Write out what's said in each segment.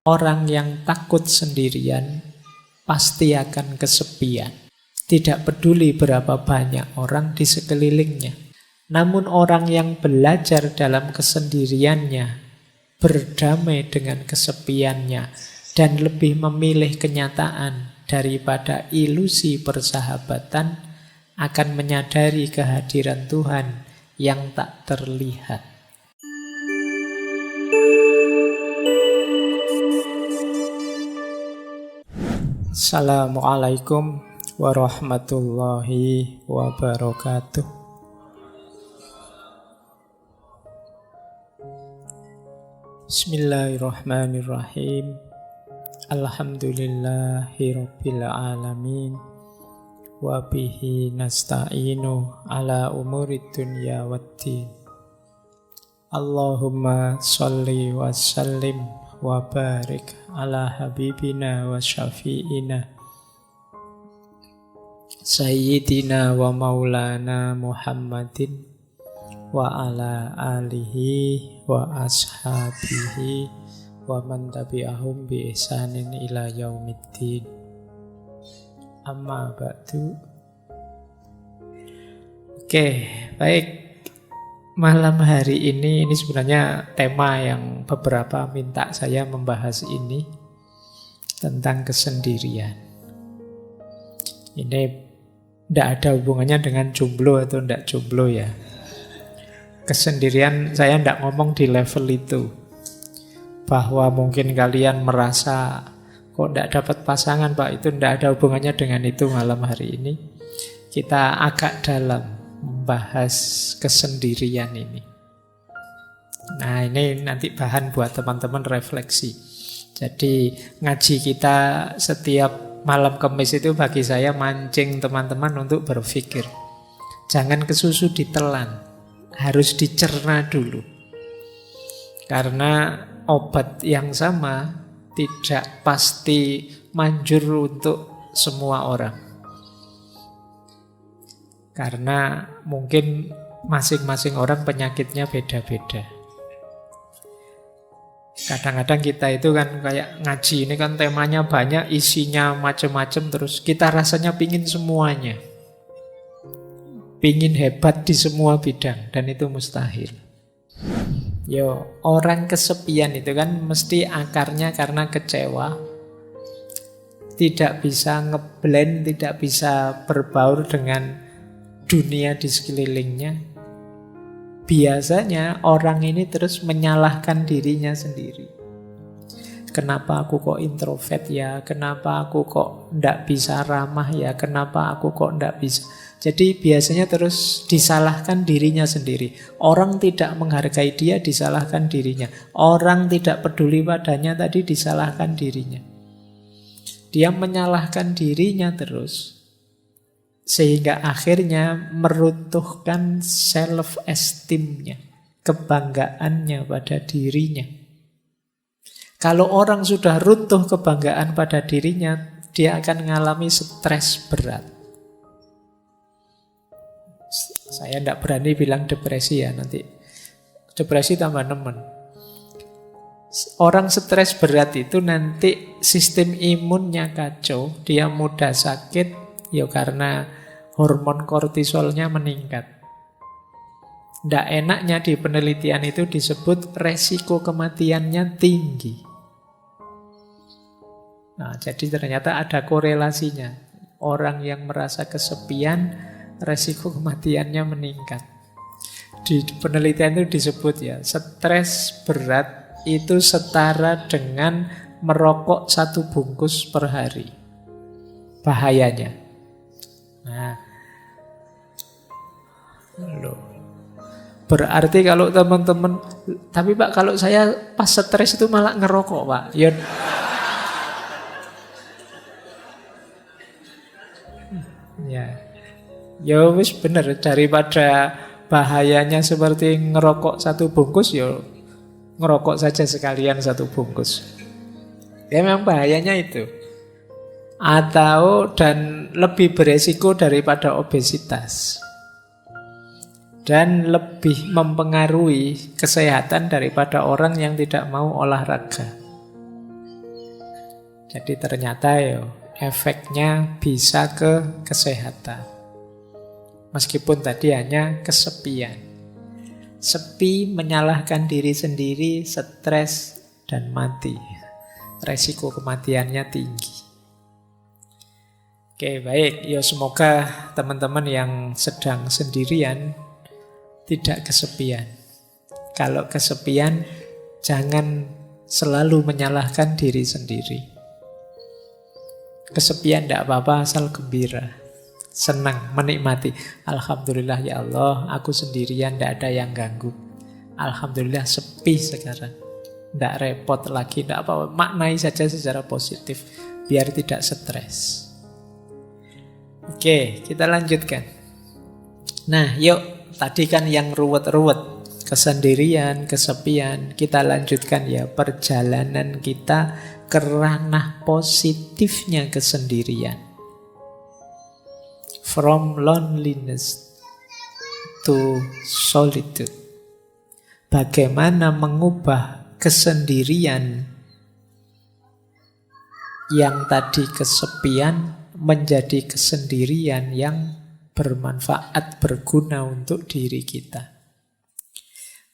Orang yang takut sendirian pasti akan kesepian. Tidak peduli berapa banyak orang di sekelilingnya. Namun orang yang belajar dalam kesendiriannya, berdamai dengan kesepiannya, dan lebih memilih kenyataan daripada ilusi persahabatan, akan menyadari kehadiran Tuhan yang tak terlihat. Assalamualaikum warahmatullahi wabarakatuh. Bismillahirrahmanirrahim. Alhamdulillahi rabbil alamin. Wa bihi nasta'inu ala umurid dunya waddin. Allahumma sholli wa sallim wa barik ala habibina wa syafi'ina sayyidina wa maulana Muhammadin wa ala alihi wa ashabihi wa man tabi'ahum bi ihsanin ila yaumiddin. Amma ba'du. Oke, baik. Malam hari ini sebenarnya tema yang beberapa minta saya membahas ini tentang kesendirian. Ini tidak ada hubungannya dengan jomblo atau tidak jomblo ya. Kesendirian saya tidak ngomong di level itu. Bahwa mungkin kalian merasa kok tidak dapat pasangan Pak, itu tidak ada hubungannya dengan itu malam hari ini. Kita agak dalam membahas kesendirian ini. Nah, ini nanti bahan buat teman-teman refleksi. Jadi ngaji kita setiap malam Kamis itu bagi saya mancing teman-teman untuk berpikir. Jangan kesusu ditelan, harus dicerna dulu. Karena obat yang sama tidak pasti manjur untuk semua orang. Karena mungkin masing-masing orang penyakitnya beda-beda. Kadang-kadang kita itu kan kayak ngaji, ini kan temanya banyak, isinya macam-macam, terus kita rasanya pingin semuanya. Pingin hebat di semua bidang, dan itu mustahil. Orang kesepian itu kan mesti akarnya karena kecewa. Tidak bisa ngeblend, tidak bisa berbaur dengan dunia di sekelilingnya. Biasanya orang ini terus menyalahkan dirinya sendiri. Kenapa aku kok introvert ya? Kenapa aku kok ndak bisa ramah ya? Kenapa aku kok ndak bisa? Jadi biasanya terus disalahkan dirinya sendiri. Orang tidak menghargai dia, disalahkan dirinya. Orang tidak peduli padanya, tadi disalahkan dirinya. Dia menyalahkan dirinya terus. Sehingga akhirnya meruntuhkan self-esteem-nya, kebanggaannya pada dirinya. Kalau orang sudah runtuh kebanggaan pada dirinya, dia akan mengalami stres berat. Saya tidak berani bilang depresi ya, nanti depresi tambah nemen. Orang stres berat itu nanti sistem imunnya kacau, dia mudah sakit, karena hormon kortisolnya meningkat. Tidak enaknya di penelitian itu disebut resiko kematiannya tinggi. Nah, jadi ternyata ada korelasinya. Orang yang merasa kesepian, resiko kematiannya meningkat. Di penelitian itu disebut stres berat itu setara dengan merokok 1 bungkus per hari. Bahayanya. Nah, berarti kalau teman-teman, tapi Pak kalau saya pas stres itu malah ngerokok Pak. Ya wis bener, daripada bahayanya seperti ngerokok 1 bungkus, ngerokok saja sekalian 1 bungkus. Ya memang bahayanya itu. Atau dan lebih beresiko daripada obesitas. Dan lebih mempengaruhi kesehatan daripada orang yang tidak mau olahraga. Jadi ternyata efeknya bisa ke kesehatan. Meskipun tadi hanya kesepian. Sepi, menyalahkan diri sendiri, stres, dan mati. Resiko kematiannya tinggi. Oke, baik. Semoga teman-teman yang sedang sendirian tidak kesepian. Kalau kesepian, jangan selalu menyalahkan diri sendiri. Kesepian tidak apa-apa, asal gembira. Senang, menikmati. Alhamdulillah ya Allah, aku sendirian, tidak ada yang ganggu. Alhamdulillah sepi sekarang. Tidak repot lagi, tidak apa-apa. Maknai saja secara positif, biar tidak stres. Oke, kita lanjutkan. Nah, yuk, tadi kan yang ruwet-ruwet. Kesendirian, kesepian. Kita lanjutkan ya, perjalanan kita ke ranah positifnya kesendirian. From loneliness to solitude. Bagaimana mengubah kesendirian yang tadi kesepian menjadi kesendirian yang bermanfaat, berguna untuk diri kita.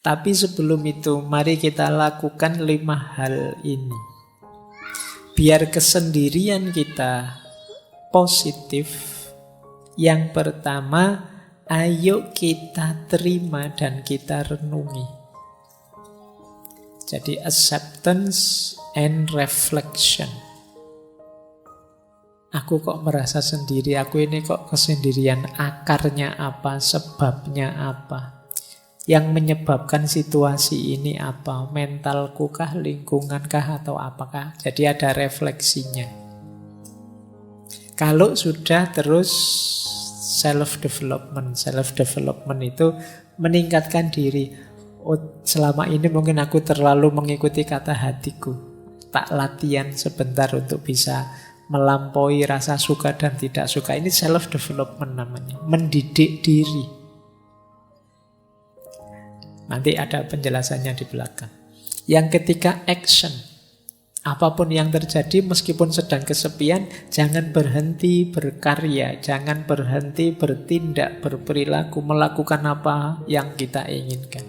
Tapi sebelum itu, mari kita lakukan 5 hal ini. Biar kesendirian kita positif. Yang pertama, ayo kita terima dan kita renungi. Jadi acceptance and reflection. Aku kok merasa sendiri, aku ini kok kesendirian, akarnya apa, sebabnya apa, yang menyebabkan situasi ini apa, mentalku kah, lingkungan kah, atau apakah. Jadi ada refleksinya. Kalau sudah terus self-development. Self-development itu meningkatkan diri. Oh, selama ini mungkin aku terlalu mengikuti kata hatiku. Tak latihan sebentar untuk bisa melampaui rasa suka dan tidak suka. Ini self-development namanya. Mendidik diri. Nanti ada penjelasannya di belakang. Yang ketiga, action. Apapun yang terjadi, meskipun sedang kesepian, jangan berhenti berkarya. Jangan berhenti bertindak, berperilaku, melakukan apa yang kita inginkan.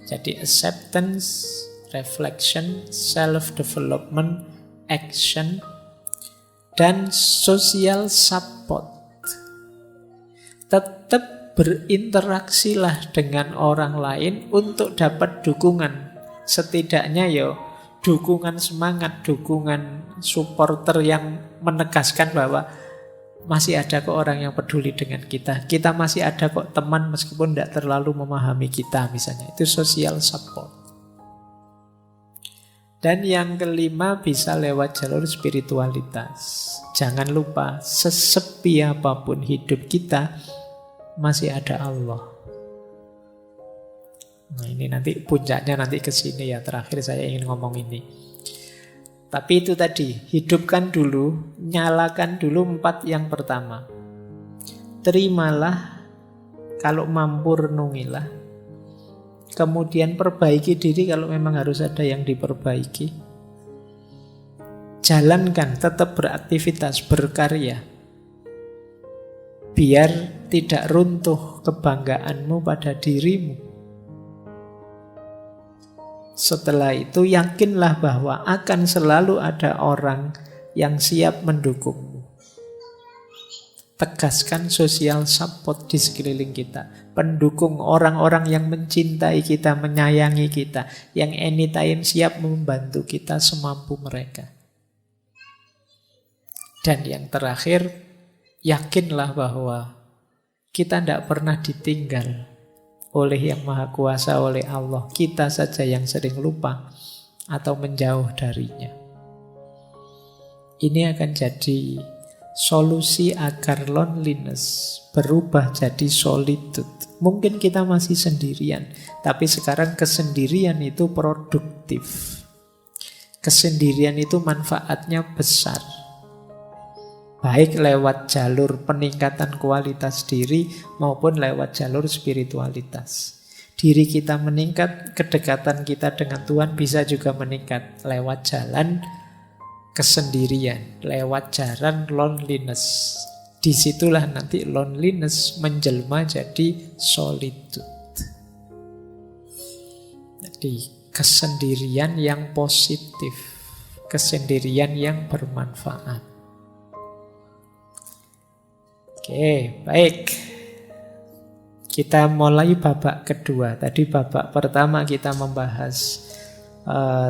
Jadi acceptance, reflection, self-development, action, dan social support. Tetap berinteraksilah dengan orang lain untuk dapat dukungan. Setidaknya dukungan semangat, dukungan supporter yang menegaskan bahwa masih ada kok orang yang peduli dengan kita. Kita masih ada kok teman meskipun tidak terlalu memahami kita misalnya. Itu social support. Dan yang kelima bisa lewat jalur spiritualitas. Jangan lupa, sesepi apapun hidup kita, masih ada Allah. Nah ini nanti puncaknya nanti ke sini ya. Terakhir saya ingin ngomong ini. Tapi itu tadi, hidupkan dulu, nyalakan dulu 4 yang pertama. Terimalah, kalau mampu renungilah. Kemudian perbaiki diri kalau memang harus ada yang diperbaiki. Jalankan, tetap beraktivitas, berkarya. Biar tidak runtuh kebanggaanmu pada dirimu. Setelah itu yakinlah bahwa akan selalu ada orang yang siap mendukungmu. Tegaskan social support di sekeliling kita. Pendukung, orang-orang yang mencintai kita, menyayangi kita, yang anytime siap membantu kita semampu mereka. Dan yang terakhir, yakinlah bahwa kita tidak pernah ditinggal oleh Yang Maha Kuasa, oleh Allah. Kita saja yang sering lupa atau menjauh darinya. Ini akan jadi solusi agar loneliness berubah jadi solitude. Mungkin kita masih sendirian, tapi sekarang kesendirian itu produktif. Kesendirian itu manfaatnya besar. Baik lewat jalur peningkatan kualitas diri maupun lewat jalur spiritualitas. Diri kita meningkat, kedekatan kita dengan Tuhan bisa juga meningkat lewat jalan kesendirian, lewat jalan loneliness. Disitulah nanti loneliness menjelma jadi solitude. Jadi kesendirian yang positif, kesendirian yang bermanfaat. Oke, baik. Kita mulai babak kedua. Tadi babak pertama kita membahas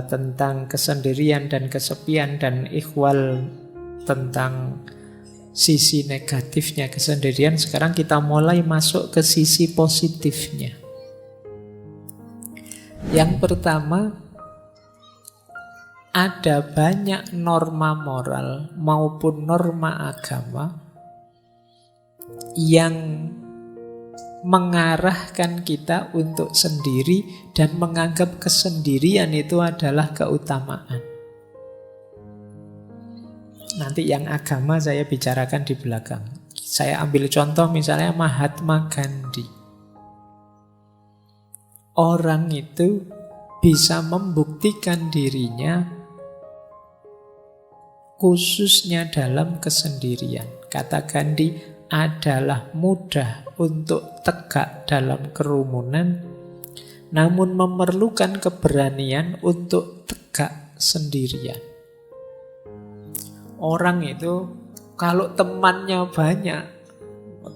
tentang kesendirian dan kesepian dan ikhwal, tentang sisi negatifnya kesendirian. Sekarang kita mulai masuk ke sisi positifnya. Yang pertama, ada banyak norma moral maupun norma agama yang mengarahkan kita untuk sendiri dan menganggap kesendirian itu adalah keutamaan. Nanti yang agama saya bicarakan di belakang. Saya ambil contoh misalnya Mahatma Gandhi. Orang itu bisa membuktikan dirinya khususnya dalam kesendirian. Kata Gandhi, adalah mudah untuk tegak dalam kerumunan, namun memerlukan keberanian untuk tegak sendirian. Orang itu kalau temannya banyak,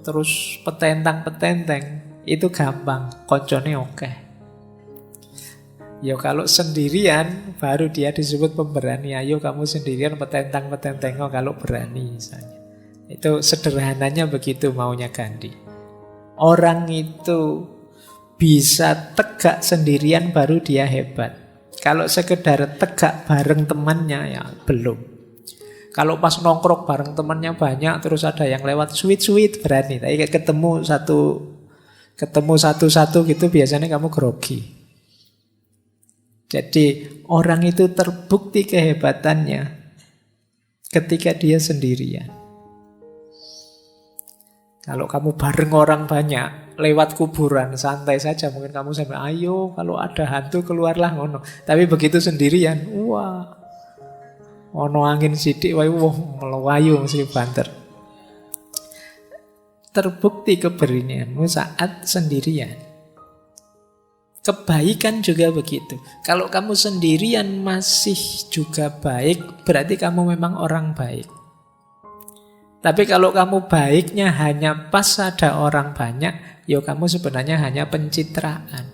terus petentang-petenteng, itu gampang, koncone oke. Ya kalau sendirian, baru dia disebut pemberani. Ayo kamu sendirian petentang-petenteng kalau berani misalnya. Itu sederhananya begitu maunya Gandhi. Orang itu bisa tegak sendirian baru dia hebat. Kalau sekedar tegak bareng temannya ya belum. Kalau pas nongkrong bareng temannya banyak terus ada yang lewat sweet berani. Tapi ketemu satu-satu gitu biasanya kamu grogi. Jadi orang itu terbukti kehebatannya ketika dia sendirian. Kalau kamu bareng orang banyak, lewat kuburan, santai saja. Mungkin kamu sampai, ayo kalau ada hantu keluarlah ngono. Tapi begitu sendirian, wah, ono angin sidik, wah, melayu mesti banter. Terbukti keberanianmu saat sendirian. Kebaikan juga begitu. Kalau kamu sendirian masih juga baik, berarti kamu memang orang baik. Tapi kalau kamu baiknya hanya pas ada orang banyak, ya kamu sebenarnya hanya pencitraan.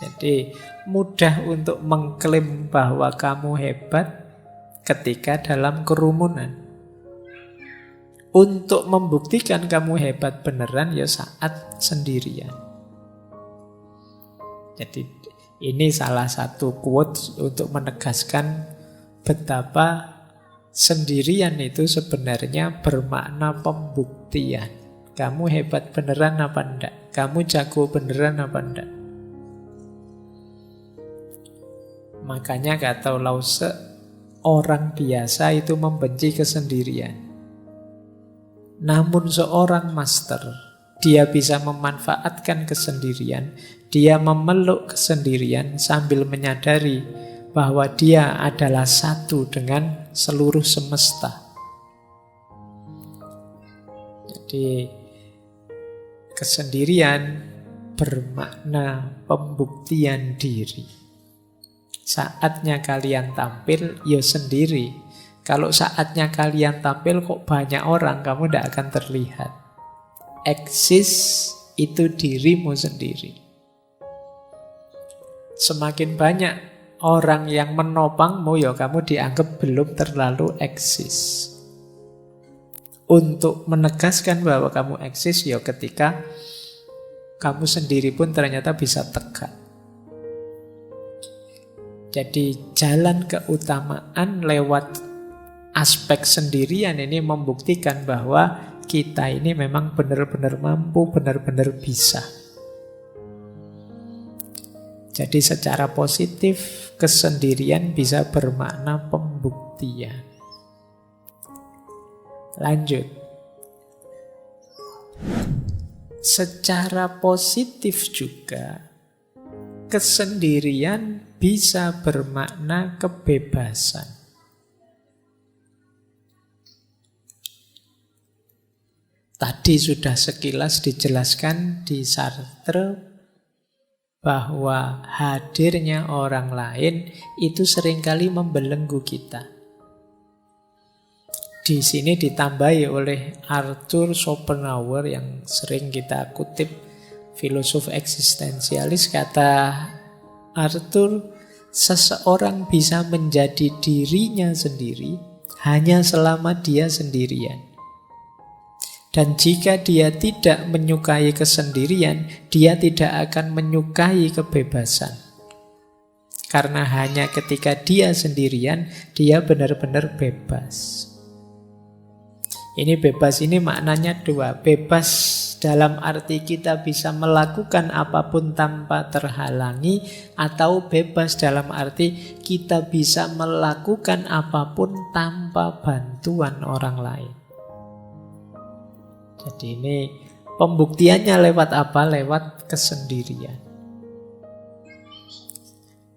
Jadi mudah untuk mengklaim bahwa kamu hebat ketika dalam kerumunan. Untuk membuktikan kamu hebat beneran ya saat sendirian. Jadi ini salah satu quote untuk menegaskan betapa sendirian itu sebenarnya bermakna pembuktian. Kamu hebat beneran apa enggak? Kamu jago beneran apa enggak? Makanya kata Lause, orang biasa itu membenci kesendirian. Namun seorang master, dia bisa memanfaatkan kesendirian, dia memeluk kesendirian sambil menyadari bahwa dia adalah satu dengan seluruh semesta. Jadi kesendirian bermakna pembuktian diri. Saatnya kalian tampil, ya sendiri. Kalau saatnya kalian tampil kok banyak orang, kamu tidak akan terlihat. Eksis itu dirimu sendiri. Semakin banyak orang yang menopangmu, ya kamu dianggap belum terlalu eksis. Untuk menegaskan bahwa kamu eksis, ya ketika kamu sendiri pun ternyata bisa tegak. Jadi jalan keutamaan lewat aspek sendirian ini membuktikan bahwa kita ini memang benar-benar mampu, benar-benar bisa. Jadi secara positif, kesendirian bisa bermakna pembuktian. Lanjut. Secara positif juga, kesendirian bisa bermakna kebebasan. Tadi sudah sekilas dijelaskan di Sartre bahwa hadirnya orang lain itu seringkali membelenggu kita. Di sini ditambahi oleh Arthur Schopenhauer yang sering kita kutip, filosof eksistensialis. Kata Arthur, seseorang bisa menjadi dirinya sendiri hanya selama dia sendirian. Dan jika dia tidak menyukai kesendirian, dia tidak akan menyukai kebebasan. Karena hanya ketika dia sendirian, dia benar-benar bebas. Ini bebas ini maknanya dua. Bebas dalam arti kita bisa melakukan apapun tanpa terhalangi, atau bebas dalam arti kita bisa melakukan apapun tanpa bantuan orang lain. Jadi ini pembuktiannya lewat apa? Lewat kesendirian.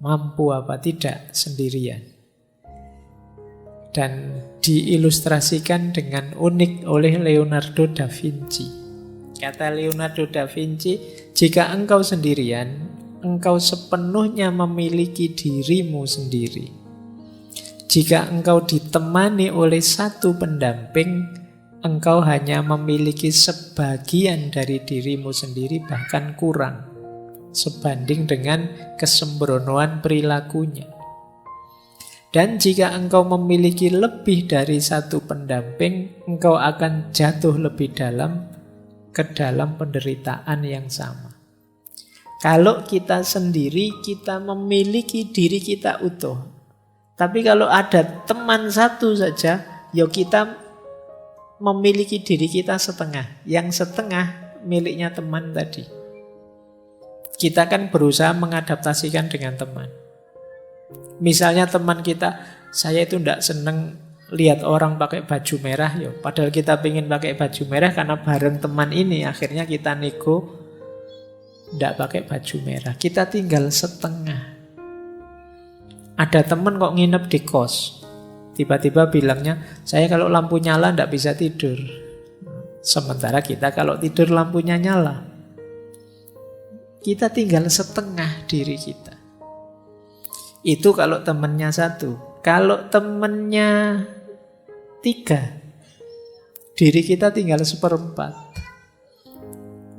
Mampu apa tidak sendirian. Dan diilustrasikan dengan unik oleh Leonardo da Vinci. Kata Leonardo da Vinci, jika engkau sendirian, engkau sepenuhnya memiliki dirimu sendiri. Jika engkau ditemani oleh satu pendamping, engkau hanya memiliki sebagian dari dirimu sendiri, bahkan kurang, sebanding dengan kesembronoan perilakunya. Dan jika engkau memiliki lebih dari satu pendamping, engkau akan jatuh lebih dalam ke dalam penderitaan yang sama. Kalau kita sendiri, kita memiliki diri kita utuh. Tapi kalau ada teman satu saja, ya kita memiliki diri kita setengah. Yang setengah miliknya teman tadi. Kita kan berusaha mengadaptasikan dengan teman. Misalnya teman kita, saya itu tidak seneng lihat orang pakai baju merah, yo. Padahal kita pengen pakai baju merah karena bareng teman ini, akhirnya kita nego tidak pakai baju merah. Kita tinggal setengah. Ada teman kok nginep di kos, tiba-tiba bilangnya, saya kalau lampu nyala tidak bisa tidur. Sementara kita kalau tidur lampunya nyala. Kita tinggal setengah diri kita. Itu kalau temennya satu. Kalau temennya 3, diri kita tinggal 1/4.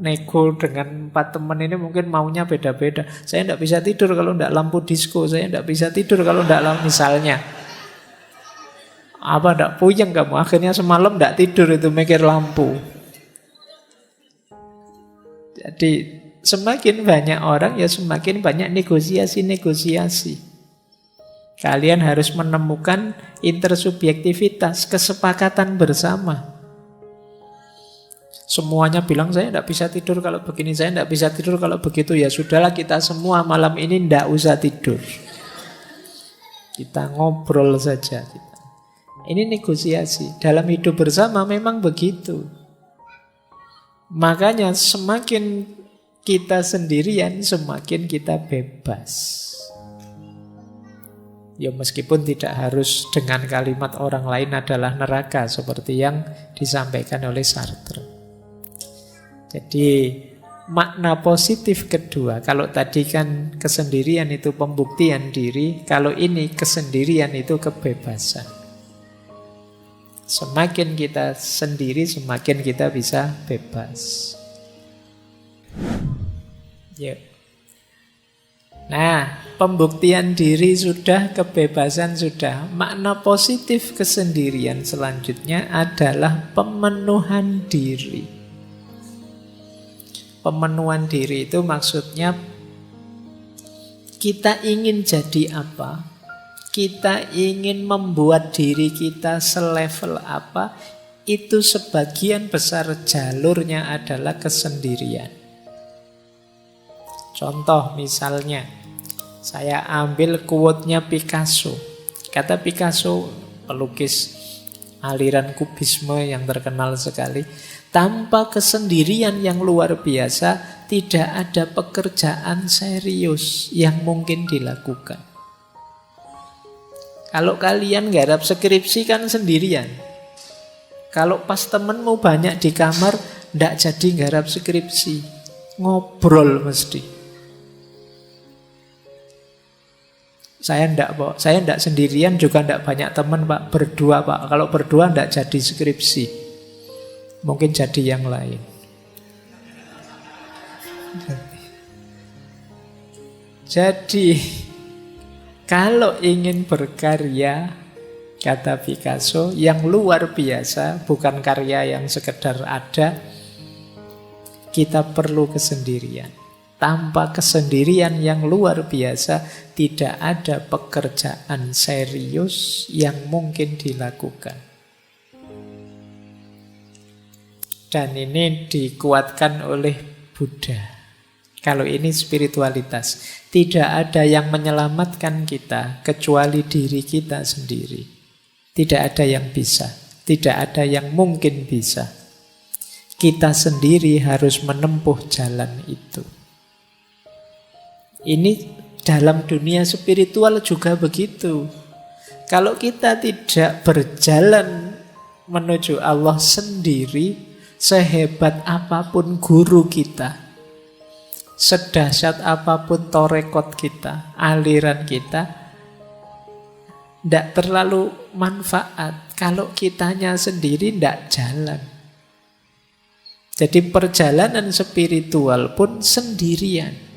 Nego dengan 4 teman ini mungkin maunya beda-beda. Saya tidak bisa tidur kalau tidak lampu disco. Saya tidak bisa tidur kalau tidak lampu, misalnya. Apa tidak puyeng kamu? Akhirnya semalam tidak tidur itu mikir lampu. Jadi semakin banyak orang ya semakin banyak negosiasi-negosiasi. Kalian harus menemukan intersubjektivitas, kesepakatan bersama. Semuanya bilang saya tidak bisa tidur kalau begini, saya tidak bisa tidur kalau begitu. Ya sudahlah, kita semua malam ini tidak usah tidur. Kita ngobrol saja. Ini negosiasi. Dalam hidup bersama memang begitu. Makanya semakin kita sendirian, semakin kita bebas. Ya meskipun tidak harus dengan kalimat orang lain adalah neraka, seperti yang disampaikan oleh Sartre. Jadi makna positif kedua, kalau tadi kan kesendirian itu pembuktian diri, kalau ini kesendirian itu kebebasan. Semakin kita sendiri, semakin kita bisa bebas. Yuk. Nah, pembuktian diri sudah, kebebasan sudah. Makna positif kesendirian selanjutnya adalah pemenuhan diri. Pemenuhan diri itu maksudnya kita ingin jadi apa, kita ingin membuat diri kita selevel apa, itu sebagian besar jalurnya adalah kesendirian. Contoh misalnya, saya ambil quote-nya Picasso. Kata Picasso, pelukis aliran kubisme yang terkenal sekali, tanpa kesendirian yang luar biasa, tidak ada pekerjaan serius yang mungkin dilakukan. Kalau kalian garap skripsi kan sendirian. Kalau pas temenmu banyak di kamar, ndak jadi garap skripsi. Ngobrol mesti. Saya ndak sendirian juga ndak banyak teman Pak, berdua Pak. Kalau berdua ndak jadi skripsi. Mungkin jadi yang lain. Jadi kalau ingin berkarya, kata Picasso, yang luar biasa, bukan karya yang sekedar ada, kita perlu kesendirian. Tanpa kesendirian yang luar biasa, tidak ada pekerjaan serius yang mungkin dilakukan. Dan ini dikuatkan oleh Buddha. Kalau ini spiritualitas, tidak ada yang menyelamatkan kita kecuali diri kita sendiri. Tidak ada yang bisa, tidak ada yang mungkin bisa. Kita sendiri harus menempuh jalan itu. Ini dalam dunia spiritual juga begitu. Kalau kita tidak berjalan menuju Allah sendiri, sehebat apapun guru kita, sedahsyat apapun torekot kita, aliran kita, tidak terlalu manfaat. Kalau kitanya sendiri tidak jalan. Jadi perjalanan spiritual pun sendirian.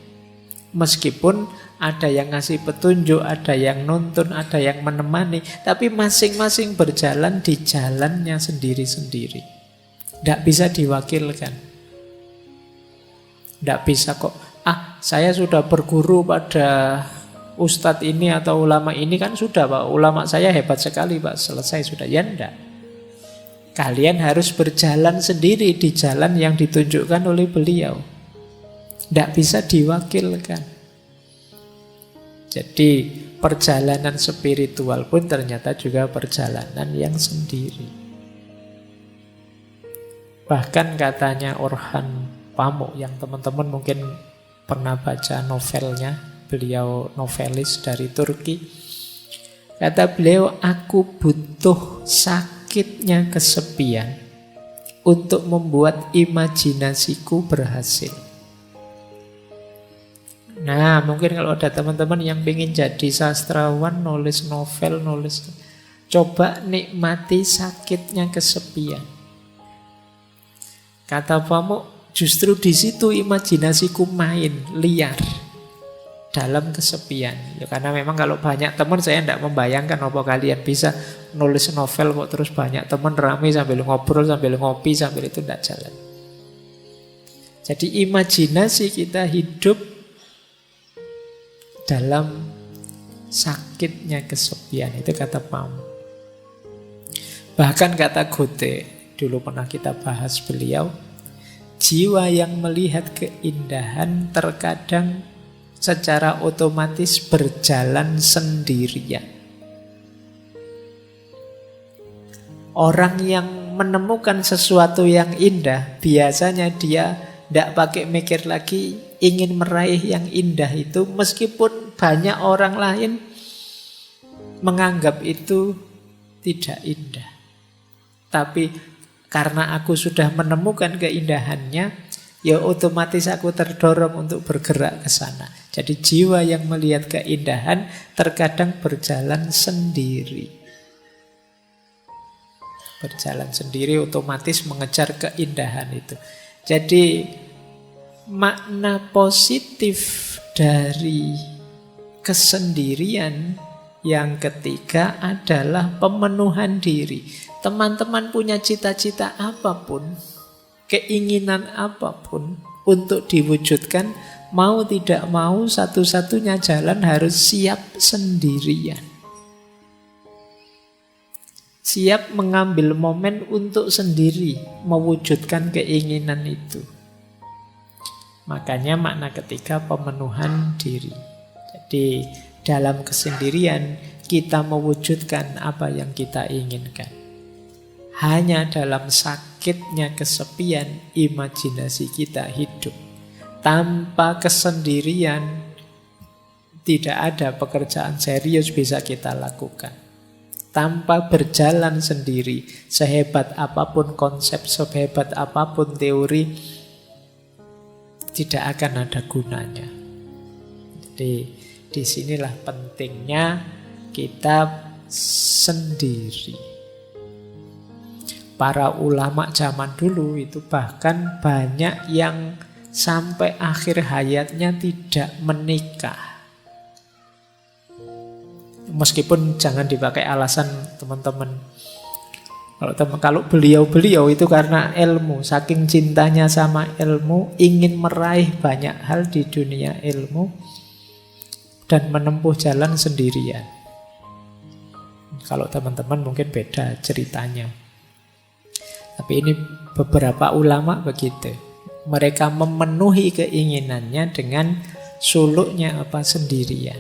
Meskipun ada yang ngasih petunjuk, ada yang nuntun, ada yang menemani, tapi masing-masing berjalan di jalannya sendiri-sendiri. Tidak bisa diwakilkan. Tidak bisa kok, saya sudah berguru pada ustadz ini atau ulama ini, kan sudah Pak, ulama saya hebat sekali Pak, selesai sudah. Ya enggak. Kalian harus berjalan sendiri di jalan yang ditunjukkan oleh beliau. Tidak bisa diwakilkan. Jadi perjalanan spiritual pun ternyata juga perjalanan yang sendiri. Bahkan katanya Orhan Pamuk, yang teman-teman mungkin pernah baca novelnya, beliau novelis dari Turki. Kata beliau, aku butuh sakitnya kesepian untuk membuat imajinasiku berhasil. Nah, mungkin kalau ada teman-teman yang ingin jadi sastrawan, nulis novel, coba nikmati sakitnya kesepian. Kata Pamuk, justru di situ imajinasiku main liar dalam kesepian. Ya, karena memang kalau banyak teman, saya tidak membayangkan apa kalian bisa nulis novel kok terus banyak teman ramai sambil ngobrol, sambil ngopi, sambil itu tidak jalan. Jadi imajinasi kita hidup dalam sakitnya kesepian, itu kata Pamuk. Bahkan kata Goethe, dulu pernah kita bahas beliau, jiwa yang melihat keindahan terkadang secara otomatis berjalan sendirian. Orang yang menemukan sesuatu yang indah, biasanya dia tidak pakai mikir lagi, ingin meraih yang indah itu, meskipun banyak orang lain menganggap itu tidak indah. Tapi karena aku sudah menemukan keindahannya, ya otomatis aku terdorong untuk bergerak ke sana. Jadi jiwa yang melihat keindahan terkadang berjalan sendiri. Berjalan sendiri otomatis mengejar keindahan itu. Jadi makna positif dari kesendirian yang ketiga adalah pemenuhan diri. Teman-teman punya cita-cita apapun, keinginan apapun untuk diwujudkan, mau tidak mau satu-satunya jalan harus siap sendirian. Siap mengambil momen untuk sendiri mewujudkan keinginan itu. Makanya makna ketiga pemenuhan diri. Jadi dalam kesendirian kita mewujudkan apa yang kita inginkan. Hanya dalam sakitnya kesepian imajinasi kita hidup. Tanpa kesendirian, tidak ada pekerjaan serius bisa kita lakukan. Tanpa berjalan sendiri, sehebat apapun konsep, sehebat apapun teori, tidak akan ada gunanya. Jadi disinilah pentingnya kita sendiri. Para ulama zaman dulu itu bahkan banyak yang sampai akhir hayatnya tidak menikah. Meskipun jangan dipakai alasan teman-teman. Kalau beliau-beliau itu karena ilmu, saking cintanya sama ilmu, ingin meraih banyak hal di dunia ilmu dan menempuh jalan sendirian. Kalau teman-teman mungkin beda ceritanya. Tapi ini beberapa ulama begitu. Mereka memenuhi keinginannya dengan suluknya sendirian.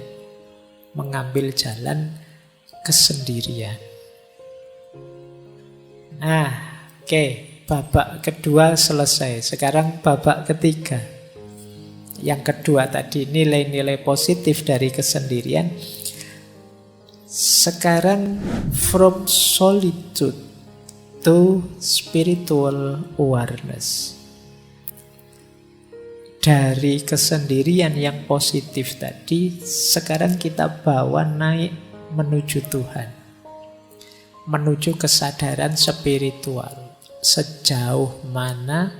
Mengambil jalan kesendirian. Nah, oke. Babak kedua selesai. Sekarang babak ketiga. Yang kedua tadi nilai-nilai positif dari kesendirian. Sekarang from solitude to spiritual awareness. Dari kesendirian yang positif tadi, sekarang kita bawa naik menuju Tuhan. Menuju kesadaran spiritual. Sejauh mana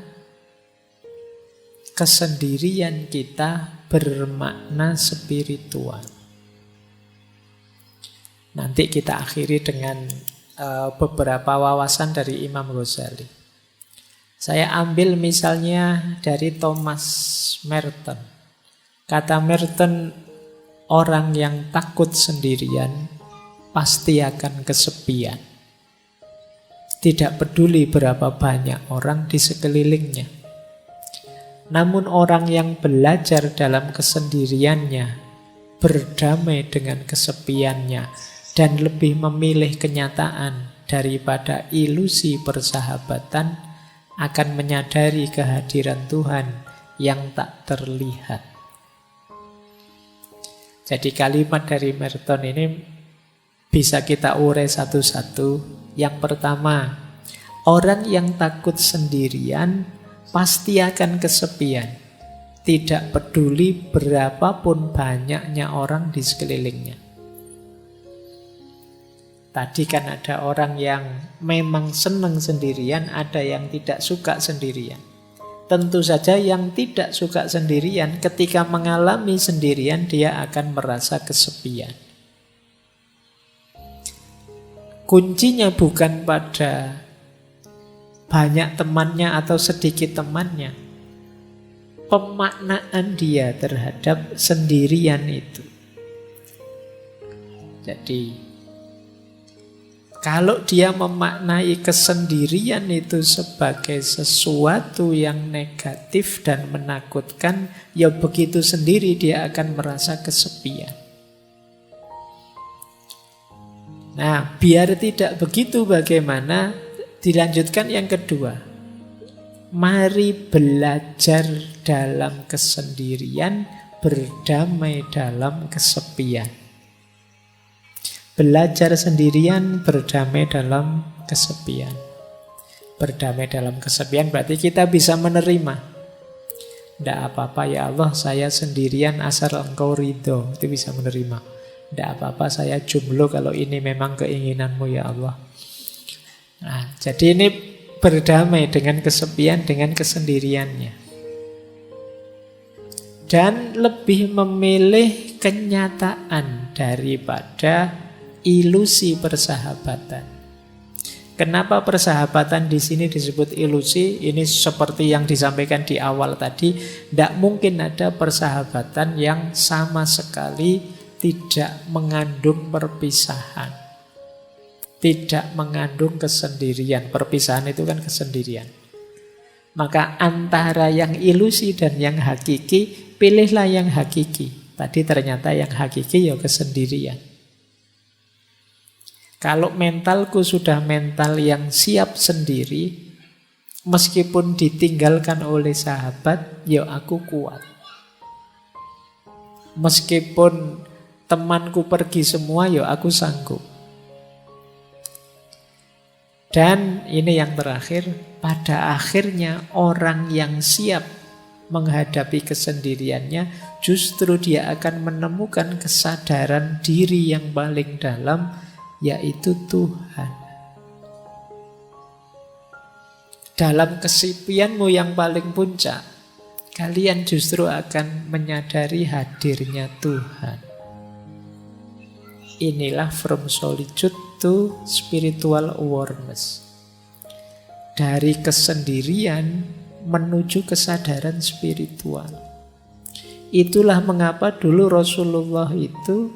kesendirian kita bermakna spiritual. Nanti kita akhiri dengan beberapa wawasan dari Imam Ghazali. Saya ambil misalnya dari Thomas Merton. Kata Merton, orang yang takut sendirian pasti akan kesepian. Tidak peduli berapa banyak orang di sekelilingnya. Namun orang yang belajar dalam kesendiriannya, berdamai dengan kesepiannya, dan lebih memilih kenyataan daripada ilusi persahabatan, akan menyadari kehadiran Tuhan yang tak terlihat. Jadi kalimat dari Merton ini bisa kita urai satu-satu. Yang pertama, orang yang takut sendirian pasti akan kesepian. Tidak peduli berapapun banyaknya orang di sekelilingnya. Tadi kan ada orang yang memang senang sendirian, ada yang tidak suka sendirian. Tentu saja yang tidak suka sendirian, ketika mengalami sendirian, dia akan merasa kesepian. Kuncinya bukan pada banyak temannya atau sedikit temannya. Pemaknaan dia terhadap sendirian itu. Jadi, kalau dia memaknai kesendirian itu sebagai sesuatu yang negatif dan menakutkan, ya begitu sendiri dia akan merasa kesepian. Nah, biar tidak begitu bagaimana? Dilanjutkan yang kedua. Mari belajar dalam kesendirian, berdamai dalam kesepian. Belajar sendirian, berdamai dalam kesepian. Berdamai dalam kesepian berarti kita bisa menerima. Tidak apa-apa ya Allah, saya sendirian asal Engkau ridho. Itu bisa menerima. Tidak apa-apa, saya jomblo kalau ini memang keinginanmu ya Allah. Nah, jadi ini berdamai dengan kesepian, dengan kesendiriannya. Dan lebih memilih kenyataan daripada ilusi persahabatan. Kenapa persahabatan di sini disebut ilusi? Ini seperti yang disampaikan di awal tadi, tidak mungkin ada persahabatan yang sama sekali tidak mengandung perpisahan, tidak mengandung kesendirian. Perpisahan itu kan kesendirian. Maka antara yang ilusi dan yang hakiki, pilihlah yang hakiki. Tadi ternyata yang hakiki ya kesendirian. Kalau mentalku sudah mental yang siap sendiri, Meskipun ditinggalkan oleh sahabat, ya aku kuat. Meskipun temanku pergi semua, ya aku sanggup. Dan ini yang terakhir, pada akhirnya orang yang siap menghadapi kesendiriannya, justru dia akan menemukan kesadaran diri yang paling dalam, yaitu Tuhan. Dalam kesepianmu yang paling puncak, kalian justru akan menyadari hadirnya Tuhan. Inilah from solitude to spiritual awareness. Dari kesendirian menuju kesadaran spiritual. Itulah mengapa dulu Rasulullah itu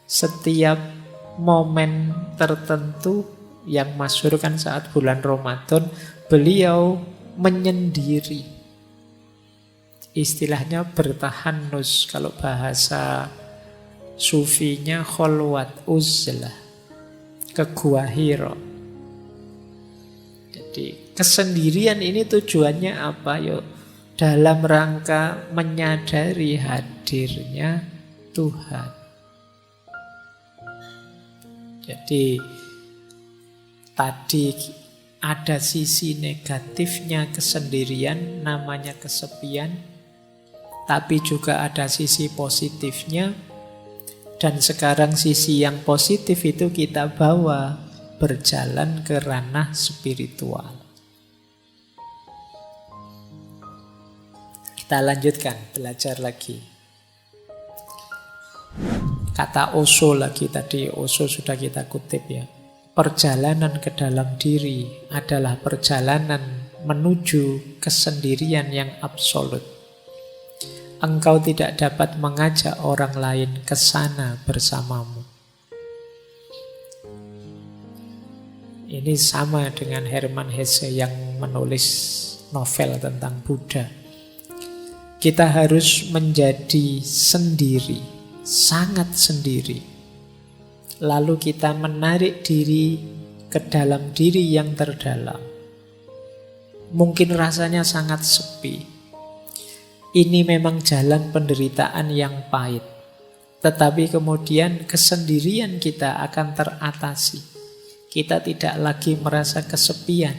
setiap momen tertentu yang masyhur kan saat bulan Ramadan, beliau menyendiri. Istilahnya bertahanus, kalau bahasa sufinya kholwat uzlah, ke Gua Hira. Jadi kesendirian ini tujuannya apa? Yo, dalam rangka menyadari hadirnya Tuhan. Jadi tadi ada sisi negatifnya kesendirian, namanya kesepian. Tapi juga ada sisi positifnya. Dan sekarang sisi yang positif itu kita bawa berjalan ke ranah spiritual. Kita lanjutkan, belajar lagi. Kata Osho lagi tadi, Osho sudah kita kutip ya. Perjalanan ke dalam diri adalah perjalanan menuju kesendirian yang absolut. Engkau tidak dapat mengajak orang lain ke sana bersamamu. Ini sama dengan Hermann Hesse yang menulis novel tentang Buddha. Kita harus menjadi sendiri, sangat sendiri. Lalu kita menarik diri ke dalam diri yang terdalam. Mungkin rasanya sangat sepi. Ini memang jalan penderitaan yang pahit. Tetapi kemudian kesendirian kita akan teratasi. Kita tidak lagi merasa kesepian.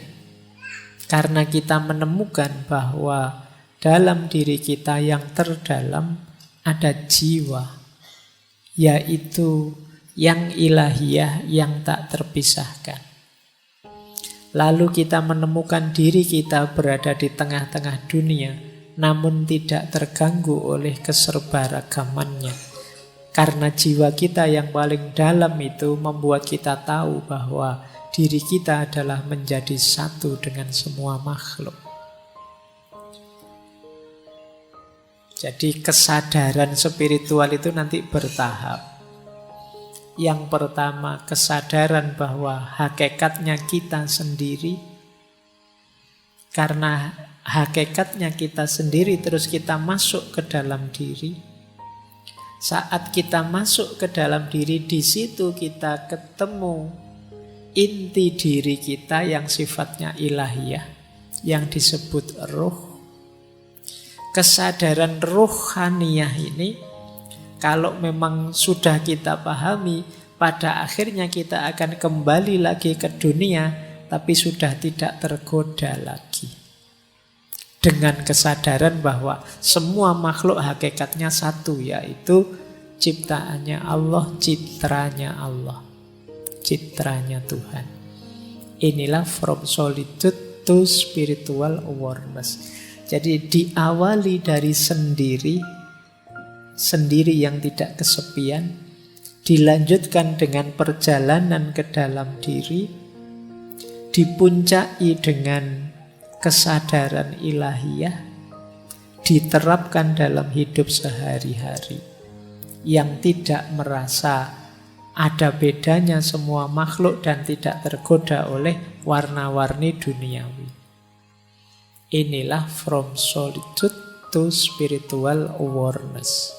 Karena kita menemukan bahwa dalam diri kita yang terdalam ada jiwa. Yaitu yang ilahiyah yang tak terpisahkan. Lalu kita menemukan diri kita berada di tengah-tengah dunia, namun tidak terganggu oleh keserbaragamannya. Karena jiwa kita yang paling dalam itu membuat kita tahu bahwa diri kita adalah menjadi satu dengan semua makhluk. Jadi kesadaran spiritual itu nanti bertahap. Yang pertama, kesadaran bahwa hakikatnya kita sendiri. Karena hakikatnya kita sendiri, terus kita masuk ke dalam diri. Saat kita masuk ke dalam diri, di situ kita ketemu inti diri kita yang sifatnya ilahiyah, yang disebut ruh. Kesadaran ruhaniyah ini, kalau memang sudah kita pahami, pada akhirnya kita akan kembali lagi ke dunia, tapi sudah tidak tergoda lagi. Dengan kesadaran bahwa semua makhluk hakikatnya satu, yaitu ciptaannya Allah, citranya Allah, citranya Tuhan. Inilah from solitude to spiritual awareness. Jadi diawali dari sendiri yang tidak kesepian, dilanjutkan dengan perjalanan ke dalam diri, dipuncai dengan kesadaran ilahiyah, diterapkan dalam hidup sehari-hari, yang tidak merasa ada bedanya semua makhluk dan tidak tergoda oleh warna-warni duniawi. Inilah from solitude to spiritual awareness.